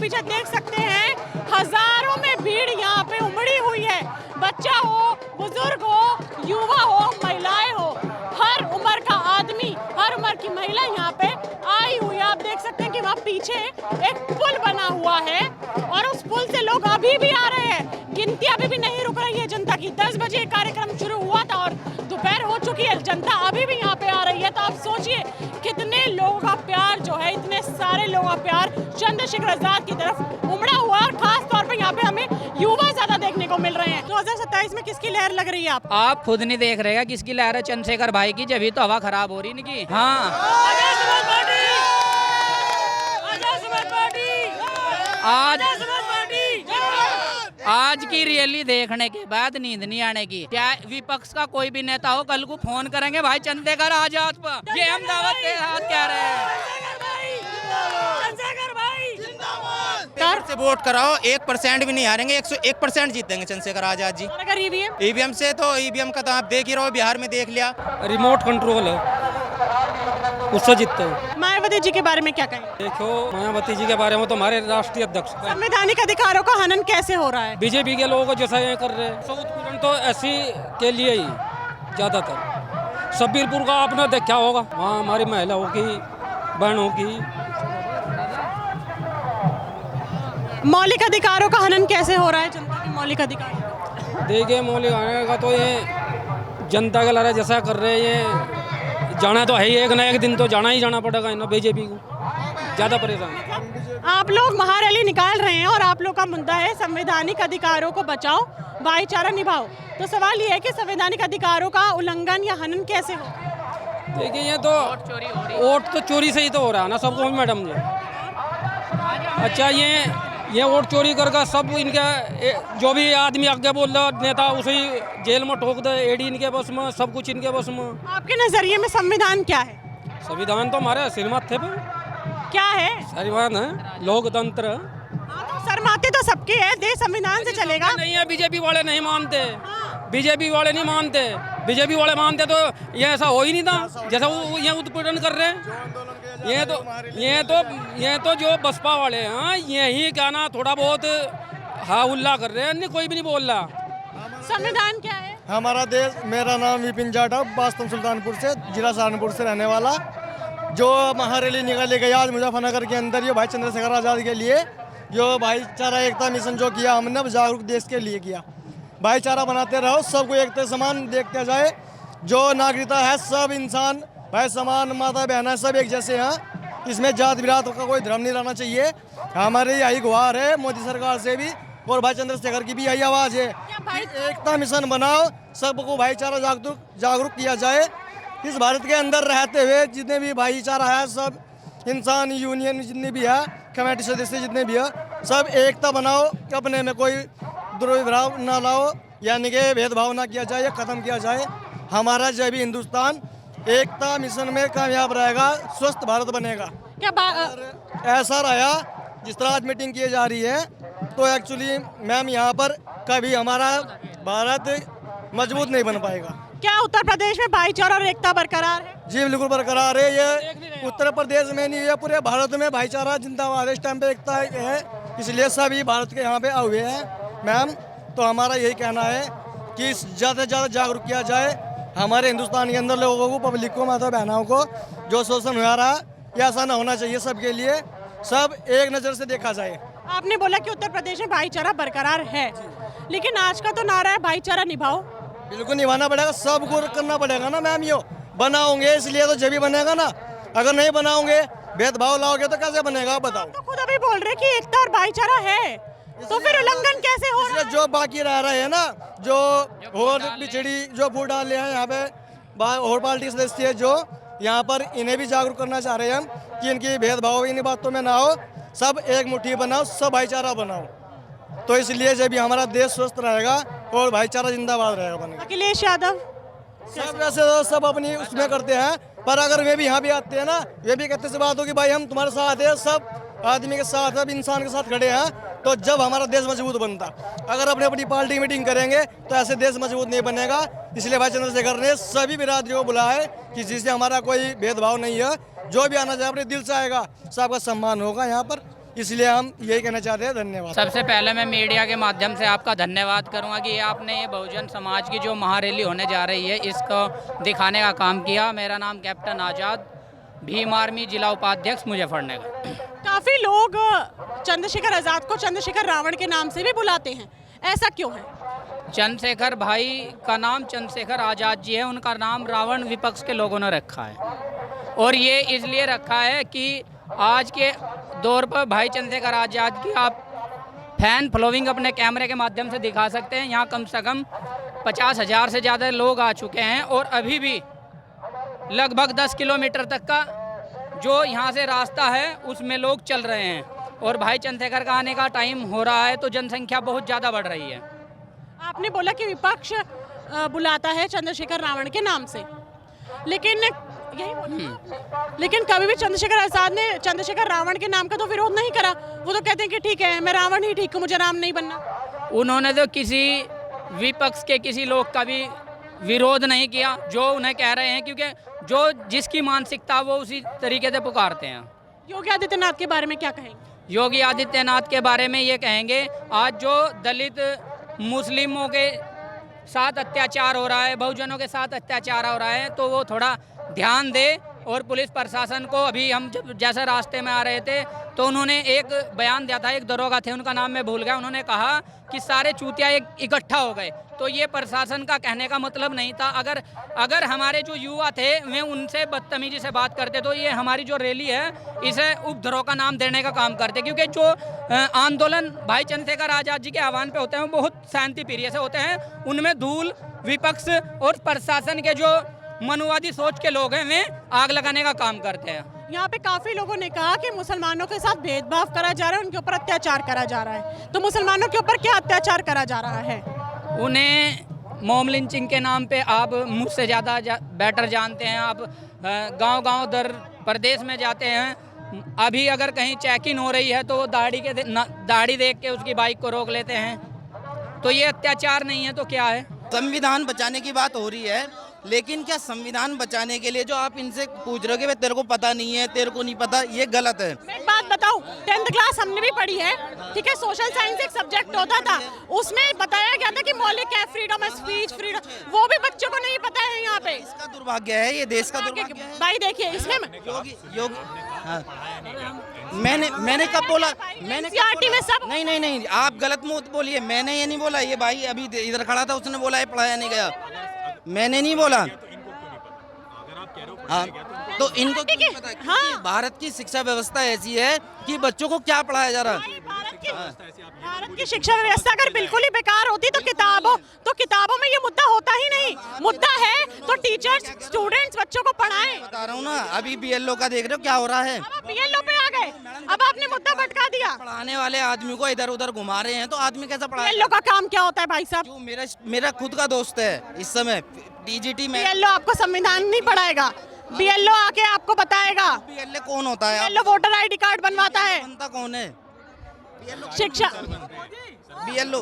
पीछे देख सकते हैं, हजारों में भीड़ यहाँ पे उमड़ी हुई है। बच्चा हो, बुजुर्ग हो, युवा हो, महिलाएं हो, हर उम्र का आदमी, हर उम्र की महिला यहाँ पे आई हुई है। आप देख सकते हैं कि वहाँ पीछे एक पुल बना हुआ है और उस पुल से लोग अभी भी आ रहे हैं। गिनती अभी भी नहीं रुक रही है जनता की। 10 बजे कार्यक्रम शुरू हुआ था और दोपहर हो चुकी है, जनता अभी भी यहाँ पे आ रही है। तो आप सोचिए कितने लोगों का प्यार जो है, इतने सारे लोगों का प्यार चंद्रशेखर आजाद की तरफ उमड़ा हुआ है। और खास तौर पे यहाँ पे हमें युवा ज्यादा देखने को मिल रहे हैं। 2027 में किसकी लहर लग रही है आप खुद नहीं देख रहे हैं किसकी लहर है? चंद्रशेखर भाई की। जब तो हवा खराब हो रही इनकी। हाँ, आज की रैली देखने के बाद नींद नहीं आने की। क्या विपक्ष का कोई भी नेता हो, कल को फोन करेंगे भाई चंद्रशेखर आजाद पर। ये हम दावत के साथ कह रहे हैं। से वोट कराओ, 1% भी नहीं हारेंगे, 101% जीतेंगे चंद्रशेखर आजाद जी। अगर ईवीएम से तो ईवीएम का तो आप देख ही रहो, बिहार में देख लिया। रिमोट कंट्रोल है, उससे जीतते हैं। मायावती जी के बारे में क्या कहें? देखो, मायावती जी के बारे में तो हमारे राष्ट्रीय अध्यक्ष संवैधानिक अधिकारों का हनन कैसे हो रहा है? बीजेपी के लोगों को जैसा ये कर रहे हैं। उत्पीड़न तो ऐसी के लिए ही ज्यादातर। शब्बीरपुर का आपने देखा होगा, वहाँ हमारी महिलाओं की, बहनों की। मौलिक अधिकारों का हनन कैसे हो रहा है? जनता के मौलिक अधिकार देखिए, मौलिक अधिकार का तो ये जनता के लड़ाई जैसा कर रहे हैं, ये जाना तो है ही, एक ना एक दिन तो जाना ही जाना पड़ेगा इन्हें, बीजेपी को। ज़्यादा परेशान। आप लोग महारैली निकाल रहे हैं और आप लोग का मुद्दा है संवैधानिक अधिकारों को बचाओ, भाईचारा निभाओ। तो सवाल ये है कि संवैधानिक अधिकारों का उल्लंघन या हनन कैसे हो? देखिए, ये तो वोट तो चोरी से ही तो हो रहा है ना सबको, मैडम जी। अच्छा, ये वोट चोरी करके सब इनके जो भी आदमी आगे बोल रहा नेता उसे जेल में ठोक दे, एडी इनके बस में, सब कुछ इनके बस में। आपके नजरिए में संविधान क्या है? संविधान तो हमारे सिर माथे पे क्या है? संविधान है, लोकतंत्र। तो सर माथे तो सबके है, देश संविधान से चलेगा। नहीं है, बीजेपी वाले नहीं मानते। बीजेपी वाले नहीं मानते। बीजेपी वाले मानते तो ये ऐसा हो ही नहीं था जैसा वो ये उत्पीड़न कर रहे हैं। ये तो जो बसपा वाले हैं, यही क्या ना थोड़ा बहुत हा उल्ला कर रहे हैं, नहीं कोई भी नहीं बोल रहा। संविधान क्या है? हमारा देश, मेरा नाम विपिन जाटव, वास्तव सुल्तानपुर से, जिला सहारनपुर से रहने वाला। जो महारैली निकाली गई आज मुजफ्फरनगर के अंदर, ये भाई चंद्रशेखर आजाद के लिए, जो भाईचारा एकता मिशन जो किया हमने, जागरूक देश के लिए किया। भाईचारा बनाते रहो, सबको एक समान देखते जाए। जो नागरिकता है, सब इंसान भाई समान, माता बहना सब एक जैसे हैं। इसमें जात विरात का कोई धर्म नहीं रहना चाहिए। हमारी यही गुहार है मोदी सरकार से भी, और भाई चंद्रशेखर की भी यही आवाज़ है कि एकता मिशन बनाओ, सबको भाईचारा जागरूक किया जाए। इस भारत के अंदर रहते हुए जितने भी भाईचारा है, सब इंसान, यूनियन जितने भी है, कमेटी सदस्य जितने भी है, सब एकता बनाओ। अपने में कोई दुर्भाव ना लाओ, यानी कि भेदभाव ना किया जाए, ख़त्म किया जाए। हमारा जय भी हिंदुस्तान एकता मिशन में कामयाब रहेगा, स्वस्थ भारत बनेगा। क्या ऐसा रहा जिस तरह आज मीटिंग की जा रही है, तो एक्चुअली मैम यहाँ पर कभी हमारा भारत मजबूत नहीं बन पाएगा। क्या उत्तर प्रदेश में भाईचारा और एकता बरकरार है? जी बिल्कुल बरकरार है। ये उत्तर प्रदेश में नहीं, ये पूरे भारत में भाईचारा जिंदाबाद है। इस टाइम पे एकता है, इसलिए सभी भारत के यहाँ पे आए हुए हैं मैम। तो हमारा यही कहना है कि ज़्यादा से ज़्यादा जागरूक किया जाए हमारे हिंदुस्तान के अंदर लोगों को, पब्लिक को, माता बहनों को। जो शोषण हो रहा है, ये ऐसा ना होना चाहिए। सबके लिए सब एक नज़र से देखा जाए। आपने बोला कि उत्तर प्रदेश में भाईचारा बरकरार है, लेकिन आज का तो नारा है भाईचारा निभाओ। बिल्कुल निभाना पड़ेगा, सबको करना पड़ेगा ना मैम। यो बनाओगे इसलिए तो जब भी बनेगा ना। अगर नहीं बनाओगे, भेदभाव लाओगे तो कैसे बनेगा, बताओ। तो खुद अभी बोल रहे कि एकता और भाईचारा है, तो फिर उल्लंघन कैसे हो रहा है? जो बाकी रह रहे हैं ना, जो और बिछड़ी जो वोट डाले हैं यहाँ पे और पार्टी सदस्य, जो यहाँ पर इन्हें भी जागरूक करना चाह रहे हैं हम कि इनकी भेदभाव इन बातों में ना हो, सब एक मुट्ठी बनाओ, सब भाईचारा बनाओ। तो इसलिए जब भी हमारा देश स्वस्थ रहेगा और भाईचारा जिंदाबाद रहेगा बनेगा। अखिलेश यादव सब वैसे तो सब अपनी उसमें करते हैं, पर अगर वे भी यहाँ भी आते हैं ना, वे भी कहते से बात हो कि भाई हम तुम्हारे साथ हैं, सब आदमी के साथ, सब इंसान के साथ खड़े हैं। तो जब हमारा देश मजबूत बनता। अगर अपनी अपनी पार्टी मीटिंग करेंगे तो ऐसे देश मजबूत नहीं बनेगा। इसलिए भाई चंद्रशेखर ने सभी बिरादरियों को बुलाया है कि जिससे हमारा कोई भेदभाव नहीं है, जो भी आना चाहे अपने दिल से आएगा, सबका सम्मान होगा यहाँ पर। इसलिए हम यही कहना चाहते हैं। धन्यवाद। सबसे पहले मैं मीडिया के माध्यम से आपका धन्यवाद करूंगा कि आपने ये बहुजन समाज की जो महारैली होने जा रही है इसको दिखाने का काम किया। मेरा नाम कैप्टन आज़ाद, भीम आर्मी जिला उपाध्यक्ष मुजफ्फरनगर। काफी लोग चंद्रशेखर आजाद को चंद्रशेखर रावण के नाम से भी बुलाते हैं, ऐसा क्यों है? चंद्रशेखर भाई का नाम चंद्रशेखर आज़ाद जी है, उनका नाम रावण विपक्ष के लोगों ने रखा है। और ये इसलिए रखा है कि आज के दौर पर भाई चंद्रशेखर आज़ाद की आप फैन फॉलोइंग अपने कैमरे के माध्यम से दिखा सकते हैं। यहाँ कम से कम 50,000 से ज़्यादा लोग आ चुके हैं और अभी भी लगभग 10 किलोमीटर तक का जो यहाँ से रास्ता है उसमें लोग चल रहे हैं। और भाई चंद्रशेखर का आने का टाइम हो रहा है तो जनसंख्या बहुत ज़्यादा बढ़ रही है। आपने बोला कि विपक्ष बुलाता है चंद्रशेखर रावण के नाम से, लेकिन यही बोला लेकिन कभी भी चंद्रशेखर आजाद ने चंद्रशेखर रावण के नाम का तो विरोध नहीं करा। वो तो कहते हैं कि ठीक है, मैं रावण ही ठीक हूँ, मुझे राम नहीं बनना। उन्होंने तो किसी विपक्ष के किसी लोग का भी विरोध नहीं किया जो उन्हें कह रहे हैं, क्योंकि जो जिसकी मानसिकता वो उसी तरीके से पुकारते हैं। योगी आदित्यनाथ के बारे में क्या कहेंगे? योगी आदित्यनाथ के बारे में ये कहेंगे, आज जो दलित मुस्लिमों के साथ अत्याचार हो रहा है, बहुजनों के साथ अत्याचार हो रहा है, तो वो थोड़ा ध्यान दे। और पुलिस प्रशासन को अभी हम जब जैसे रास्ते में आ रहे थे तो उन्होंने एक बयान दिया था, एक दरोगा थे, उनका नाम मैं भूल गया, उन्होंने कहा कि सारे चूतिया इकट्ठा हो गए। तो ये प्रशासन का कहने का मतलब नहीं था। अगर हमारे जो युवा थे वे उनसे बदतमीजी से बात करते तो ये हमारी जो रैली है इसे उपद्रव का नाम देने का काम करते, क्योंकि जो आंदोलन भाई चंद्रशेखर आज़ाद जी के आह्वान पे होते हैं वो बहुत शांति प्रिय से होते हैं। उनमें धूल विपक्ष और प्रशासन के जो मनुवादी सोच के लोग हैं वे आग लगाने का काम करते हैं। यहाँ पे काफी लोगों ने कहा कि मुसलमानों के साथ भेदभाव करा जा रहा है, उनके ऊपर अत्याचार करा जा रहा है। तो मुसलमानों के ऊपर क्या अत्याचार करा जा रहा है? उन्हें मॉब लिंचिंग के नाम पे आप मुझसे ज़्यादा बेटर जानते हैं। आप गांव-गांव दर प्रदेश में जाते हैं, अभी अगर कहीं चेकिंग हो रही है तो वो दाढ़ी देख के उसकी बाइक को रोक लेते हैं। तो ये अत्याचार नहीं है तो क्या है? संविधान बचाने की बात हो रही है, लेकिन क्या संविधान बचाने के लिए जो आप इनसे पूछ रहे हो कि तेरे को पता नहीं है, तेरे को नहीं पता, ये गलत है। मैं एक बात बताऊं, 10th क्लास हमने भी पढ़ी है, ठीक है। सोशल साइंस एक सब्जेक्ट होता था, उसमें बताया गया था कि मौलिक है फ्रीडम ऑफ स्पीच, फ्रीडम, वो भी बच्चों को नहीं पता है। यहाँ पे इसका दुर्भाग्य है, ये देश का दुर्भाग्य है। भाई देखिए इसमें योगी हाँ। मैंने कब बोला? मैंने NCERT में सब नहीं, आप गलत मुंह बोलिए। मैंने ये नहीं बोला, ये भाई अभी इधर खड़ा था, उसने बोला है पढ़ाया नहीं गया, मैंने नहीं बोला। हाँ, तो इनको क्यों नहीं पता? क्योंकि भारत की शिक्षा व्यवस्था ऐसी है कि बच्चों को क्या पढ़ाया जा रहा है। भारत की शिक्षा व्यवस्था अगर बिल्कुल ही बेकार होती तो किताबों में ये मुद्दा होता ही नहीं। मुद्दा है तो टीचर्स स्टूडेंट्स बच्चों को पढ़ाएं। बता रहा हूँ ना, अभी BLO का देख रहे हो क्या हो रहा है। अब आप BLO पे आ गए, अब आपने मुद्दा भटका दिया। पढ़ाने वाले आदमी को इधर उधर घुमा रहे हैं तो आदमी कैसा पढ़ाए? BLO का काम क्या होता है भाई साहब? जो मेरा खुद का दोस्त है इस समय TGT में। BLO आपको संविधान नहीं पढ़ाएगा, BLO आके आपको बताएगा। BLO कौन होता है? BLO वोटर ID कार्ड बनवाता है। बनता कौन है? शिक्षा BLO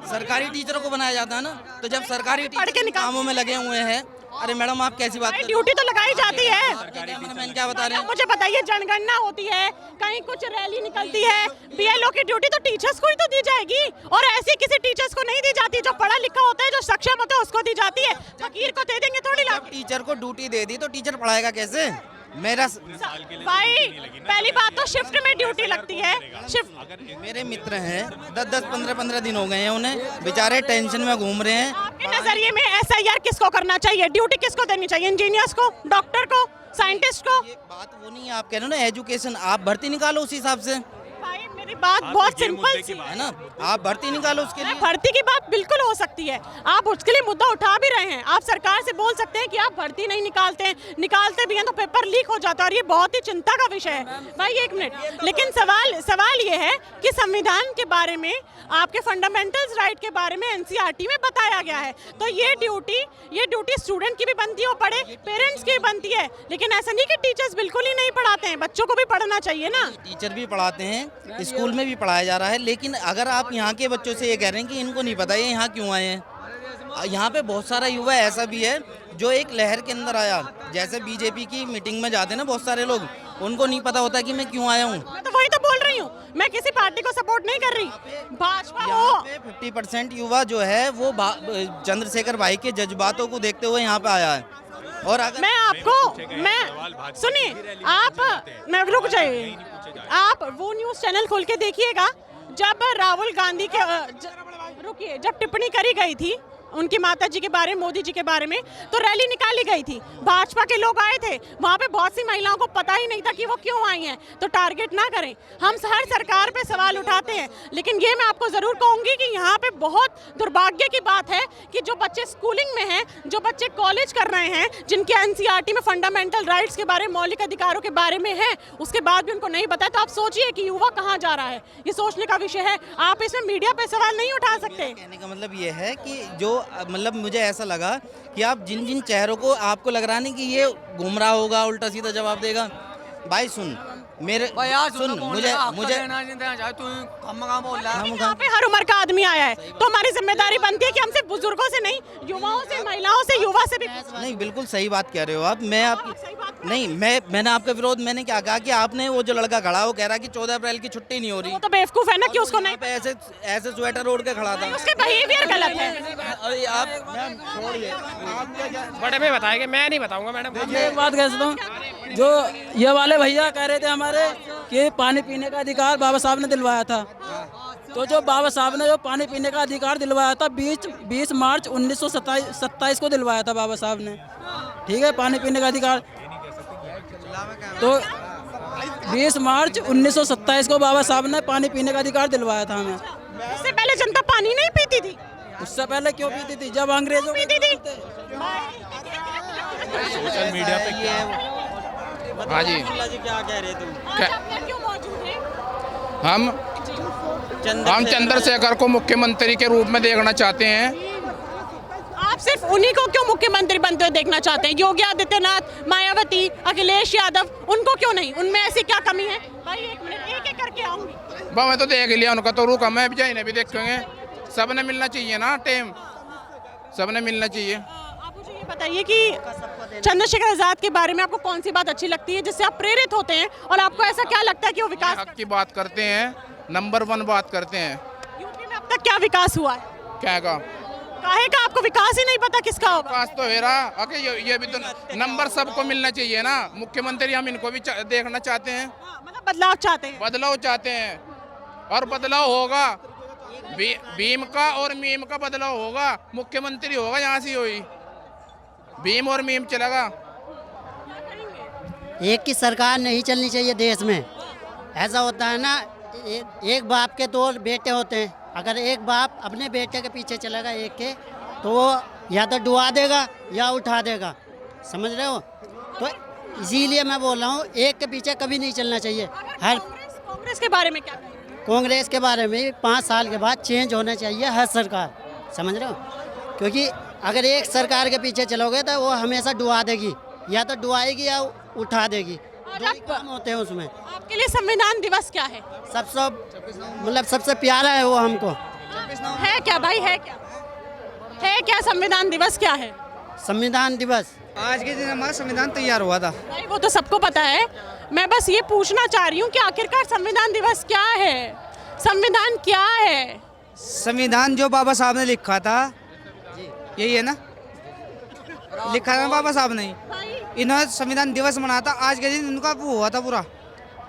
सरकारी टीचरों को बनाया जाता है ना। तो जब सरकारी टीचर कामों में लगे हुए हैं, अरे मैडम आप कैसी बात कर रहे हो? ड्यूटी तो लगाई जाती है। कैमरामैन क्या बता रहे हैं? मुझे बताइए, जनगणना होती है, कहीं कुछ रैली निकलती है, BLO की ड्यूटी तो टीचर्स को ही तो दी जाएगी, और ऐसी किसी टीचर्स को नहीं दी जाती। जो पढ़ा लिखा होता है, जो सक्षम होता है, उसको दी जाती है। फकीर को दे देंगे थोड़ी लाभ। टीचर को ड्यूटी दे दी तो टीचर पढ़ाएगा कैसे? मेरा भाई पहली बात तो शिफ्ट में ड्यूटी लगती है। शिफ्ट मेरे मित्र हैं 10-10, 15-15 दिन हो गए हैं, उन्हें बेचारे टेंशन में घूम रहे हैं। आपके नजरिए में SIR किसको करना चाहिए? ड्यूटी किसको देनी चाहिए? इंजीनियर्स को, डॉक्टर को, साइंटिस्ट को? ये बात वो नहीं है, आप कह रहे हो ना एजुकेशन, आप भर्ती निकालो उस हिसाब से। भाई मेरी बात बहुत सिंपल सी है ना, आप भर्ती निकालो उसके लिए। भर्ती की बात बिल्कुल हो सकती है, आप उसके लिए मुद्दा उठा भी रहे हैं। आप सरकार से बोल सकते हैं कि आप भर्ती नहीं निकालते भी हैं तो पेपर लीक हो जाता है, और ये बहुत ही चिंता का विषय है। भाई एक मिनट, लेकिन सवाल ये है कि संविधान के बारे में, आपके फंडामेंटल्स राइट के बारे में NCERT में बताया गया है। तो ये ड्यूटी स्टूडेंट की भी बनती हो, पढ़े, पेरेंट्स की भी बनती है। लेकिन ऐसा नहीं कि टीचर्स बिल्कुल ही नहीं पढ़ाते हैं, बच्चों को भी पढ़ना चाहिए ना। टीचर भी पढ़ाते हैं, स्कूल में भी पढ़ाया जा रहा है। लेकिन अगर आप यहाँ के बच्चों से ये कह रहे हैं कि इनको नहीं पता ये यहाँ क्यों आए हैं, यहाँ पे बहुत सारा युवा ऐसा भी है जो एक लहर के अंदर आया। जैसे BJP की मीटिंग में जाते हैं ना बहुत सारे लोग, उनको नहीं पता होता कि मैं क्यों आया हूँ। मैं तो वही तो बोल रही हूँ, मैं किसी पार्टी को सपोर्ट नहीं कर रही, भाजपा हो। यहाँ पे 50% युवा जो है वो चंद्रशेखर भाई के जज्बातों को देखते हुए यहाँ पे आया है। और अगर मैं सुनिए मैं रुक जाइए, आप वो न्यूज़ चैनल खोल के देखिएगा, जब राहुल गांधी के रुकिए, जब टिप्पणी करी गई थी उनकी माता जी के बारे में, मोदी जी के बारे में, तो रैली निकाली गई थी, भाजपा के लोग आए थे, वहाँ पे बहुत सी महिलाओं को पता ही नहीं था कि वो क्यों आई हैं। तो टारगेट ना करें, हम हर सरकार पे सवाल उठाते हैं, लेकिन ये मैं आपको ज़रूर कहूँगी कि यहाँ पे बहुत दुर्भाग्य की बात है कि जो बच्चे स्कूलिंग में हैं, जो बच्चे कॉलेज कर रहे हैं, जिनके NCERT में फंडामेंटल राइट्स के बारे में, मौलिक अधिकारों के बारे में है, उसके बाद भी उनको नहीं पता है। तो आप सोचिए कि युवा कहाँ जा रहा है, ये सोचने का विषय है। आप इसमें मीडिया पे सवाल नहीं उठा सकते। कहने का मतलब ये है कि जो मतलब मुझे ऐसा लगा कि आप जिन जिन चेहरों को आपको लग रहा नहीं कि ये गुमराह होगा, उल्टा सीधा जवाब देगा, भाई सुन मेरे सुन मुझे यहाँ पे हर उम्र का आदमी आया है, तो हमारी जिम्मेदारी बनती है कि हम सिर्फ बुजुर्गों से नहीं, युवाओं से, महिलाओं से, युवा से भी। नहीं, बिल्कुल सही बात कह रहे हो आप। मैं आपकी नहीं, मैंने आपका विरोध मैंने क्या कहा कि आपने वो जो लड़का खड़ा वो कह रहा है कि 14 अप्रैल की छुट्टी नहीं हो रही, वो तो बेवकूफ है ना कि उसको नहीं, ऐसे स्वेटर ओढ़ के खड़ा था। उसके बिहेवियर गलत है। अरे आप बड़े में बताएंगे, मैं नहीं बताऊंगा मैडम। एक बात कह सकता हूँ, जो ये वाले भैया कह रहे थे हमारे कि पानी पीने का अधिकार बाबा साहब ने दिलवाया था, तो जो बाबा साहब ने जो पानी पीने का अधिकार दिलवाया था 20 मार्च 1927 को दिलवाया था बाबा साहब ने, ठीक है, पानी पीने का अधिकार। तो 20 मार्च 1927 को बाबा साहब ने पानी पीने का अधिकार दिलवाया था हमें। उससे पहले जनता पानी नहीं पीती थी। उससे पहले क्यों पीती थी? जब अंग्रेजों पीती थी। सोशल मीडिया पे क्या है? हाँ जी, क्या कह रहे तुम? क्यों मौजूद है? हम चंद्रशेखर को मुख्यमंत्री के रूप में देखना चाहते हैं। आप सिर्फ उन्हीं को क्यों मुख्यमंत्री बनते हुए देखना चाहते हैं? योगी आदित्यनाथ, मायावती, अखिलेश यादव, उनको क्यों नहीं? उनमें ऐसी क्या कमी है? भाई एक मिनट, एक एक करके आऊंगी। मैं तो देख लिया उनका, तो रुका, मैं भी जाइए भी देखेंगे। सबने मिलना चाहिए ना, टाइम सबने मिलना चाहिए। आप मुझे ये बताइए कि चंद्रशेखर आजाद के बारे में आपको कौन सी बात अच्छी लगती है जिससे आप प्रेरित होते हैं, और आपको ऐसा क्या लगता है कि वो विकास हक की बात करते हैं, नंबर 1 बात करते हैं। यूपी में अब तक क्या विकास हुआ है? क्या का काहे का आपको विकास ही नहीं पता किसका होगा? विकास तो है रहा, अके ये भी तो नंबर सबको मिलना चाहिए ना। मुख्यमंत्री हम इनको भी देखना चाहते हैं, मतलब बदलाव चाहते हैं। बदलाव चाहते हैं, और बदलाव होगा। भीम का और मीम का बदलाव होगा, मुख्यमंत्री होगा यहाँ से हुई, भीम और मीम चलेगा। एक की सरकार नहीं चलनी चाहिए देश में। ऐसा होता है ना, एक बाप के 2 बेटे होते हैं, अगर एक बाप अपने बेटे के पीछे चलेगा एक के, तो वो या तो डुबा देगा या उठा देगा, समझ रहे हो? तो इसीलिए मैं बोल रहा हूँ, एक के पीछे कभी नहीं चलना चाहिए। हर कांग्रेस के बारे में क्या कहेंगे? कांग्रेस के बारे में 5 साल के बाद चेंज होना चाहिए हर सरकार, समझ रहे हो? क्योंकि अगर एक सरकार के पीछे चलोगे तो वो हमेशा डुबा देगी, या तो डुबाएगी या उठा देगी, दो ही काम होते हैं उसमें। आपके लिए संविधान दिवस क्या है? सबसे प्यारा है वो हमको। है क्या भाई, है क्या? है क्या संविधान दिवस क्या है? संविधान दिवस आज के दिन हमारा संविधान तैयार हुआ था। भाई वो तो सबको पता है, मैं बस ये पूछना चाह रही हूँ कि आखिरकार संविधान दिवस क्या है? संविधान क्या है? संविधान जो बाबा साहब ने लिखा था, यही है ना, लिखा था बाबा साहब ने, इन्होंने संविधान दिवस मनाया था। आज के दिन इनका वो हुआ था पूरा,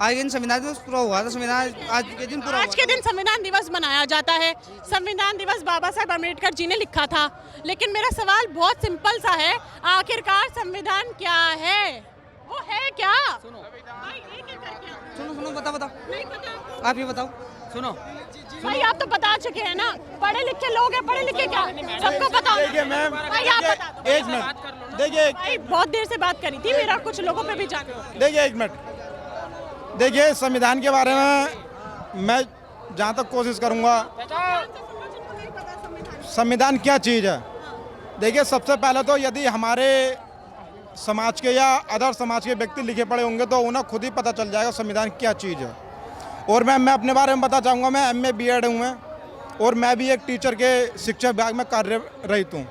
आज के दिन संविधान दिवस पूरा हुआ था। संविधान आज के दिन पूरा, आज के दिन संविधान दिवस मनाया जाता है। संविधान दिवस बाबा साहब अम्बेडकर जी ने लिखा था, लेकिन मेरा सवाल बहुत सिंपल सा है, आखिरकार संविधान क्या है? वो है क्या? भाई एक एक करके सुनो बताओ नहीं पता। आप ये बताओ। सुनो, भाई आप तो बता चुके हैं ना, पढ़े लिखे लोग हैं, पढ़े लिखे क्या सबको पता। देखिए मैम, भाई आप बता दो। एक मिनट देखिए, भाई बहुत देर से बात करी थी, मेरा कुछ लोगों पे भी जाके देखिए एक मिनट देखिए, संविधान के बारे में मैं जहाँ तक कोशिश करूँगा, संविधान क्या चीज़ है। देखिए सबसे पहले तो यदि हमारे समाज के या अदर समाज के व्यक्ति लिखे पढ़े होंगे तो उन्हें खुद ही पता चल जाएगा संविधान क्या चीज़ है। और मैं अपने बारे में बता चाहूँगा, मैं MA B.Ed हूँ मैं, और मैं भी एक टीचर के शिक्षा विभाग में कार्यरत हूँ।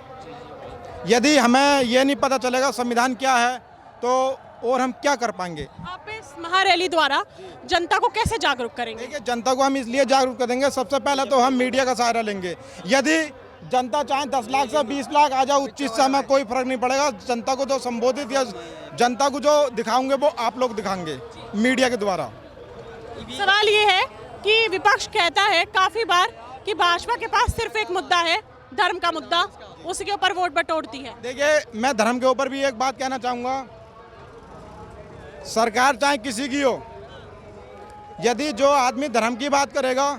यदि हमें ये नहीं पता चलेगा संविधान क्या है, तो और हम क्या कर पाएंगे। आप इस महारैली द्वारा जनता को कैसे जागरूक करेंगे? देखिए, जनता को हम इसलिए जागरूक करेंगे, सबसे पहले तो हम मीडिया का सहारा लेंगे। यदि जनता चाहे 10 लाख से 20 लाख आ जाए, उस चीज़ से हमें कोई फर्क नहीं पड़ेगा। जनता को जो संबोधित या जनता को जो दिखाओगे वो आप लोग दिखाएंगे मीडिया के द्वारा। सवाल ये है कि विपक्ष कहता है काफी बार कि भाजपा के पास सिर्फ एक मुद्दा है, धर्म का मुद्दा, उसके ऊपर वोट बटोरती है। देखिए, मैं धर्म के ऊपर भी एक बात कहना चाहूँगा। सरकार चाहे किसी की हो, यदि जो आदमी धर्म की बात करेगा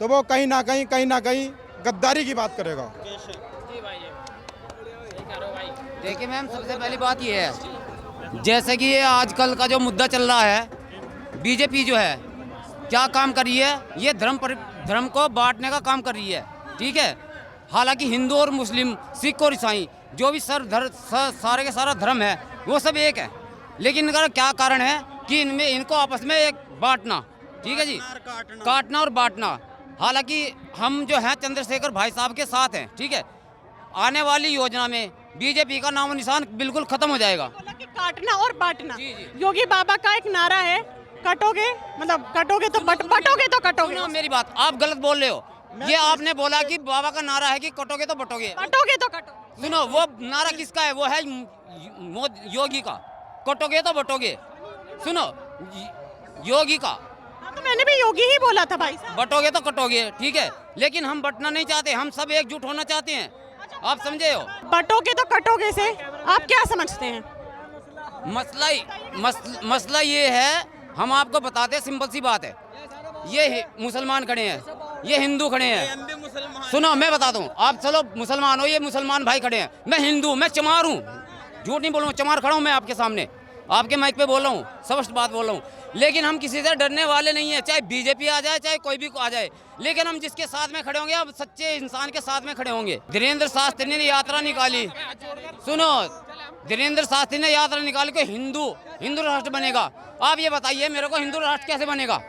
तो वो कहीं ना कहीं गद्दारी की बात करेगा। देखिए मैम, सबसे पहली बात ये है, जैसे कि ये आजकल का जो मुद्दा चल रहा है, बीजेपी जो है क्या काम कर रही है, ये धर्म को बांटने का काम कर रही है। ठीक है, हालांकि हिंदू और मुस्लिम, सिख और ईसाई, जो भी सारे के सारा धर्म है वो सब एक है, लेकिन इनका क्या कारण है कि इनको आपस में एक बांटना, ठीक है जी, काटना और बांटना। हालांकि हम जो हैं चंद्रशेखर भाई साहब के साथ हैं, ठीक है। आने वाली योजना में बीजेपी का नामो निशान बिल्कुल खत्म हो जाएगा। काटना और बांटना, योगी बाबा का एक नारा है, कटोगे मतलब कटोगे तो बटोगे तो कटोगे। सुनो मेरी बात, आप गलत बोल रहे हो। ये आपने बोला कि बाबा का नारा है कि कटोगे तो बटोगे, बटोगे तो कटोगे। सुनो, वो नारा किसका है? वो है योगी का, कटोगे तो बटोगे। सुनो, योगी का। तो मैंने भी योगी ही बोला था भाई साहब। बटोगे तो कटोगे, ठीक है, लेकिन हम बटना नहीं चाहते, हम सब एकजुट होना चाहते हैं। आप समझे हो? बटोगे तो कटोगे से आप क्या समझते हैं? मसला ये है, हम आपको बताते हैं, सिंपल सी बात है। ये मुसलमान खड़े हैं, ये हिंदू खड़े हैं। सुनो मैं बता दूं, आप चलो मुसलमान हो, ये मुसलमान भाई खड़े हैं, मैं हिंदू, मैं चमार हूँ, झूठ नहीं बोल रहा हूँ, चमार खड़ा हूँ मैं आपके सामने, आपके माइक पे बोल रहा हूँ, स्पष्ट बात बोल रहा हूँ। लेकिन हम किसी से डरने वाले नहीं है, चाहे बीजेपी आ जाए, चाहे कोई भी आ जाए, लेकिन हम जिसके साथ में खड़े होंगे, अब सच्चे इंसान के साथ में खड़े होंगे। धीरेन्द्र शास्त्री ने यात्रा निकाली, सुनो, धीरेन्द्र शास्त्री ने यात्रा निकाली कि हिंदू राष्ट्र बनेगा। आप ये बताइए मेरे को, हिंदू राष्ट्र कैसे बनेगा?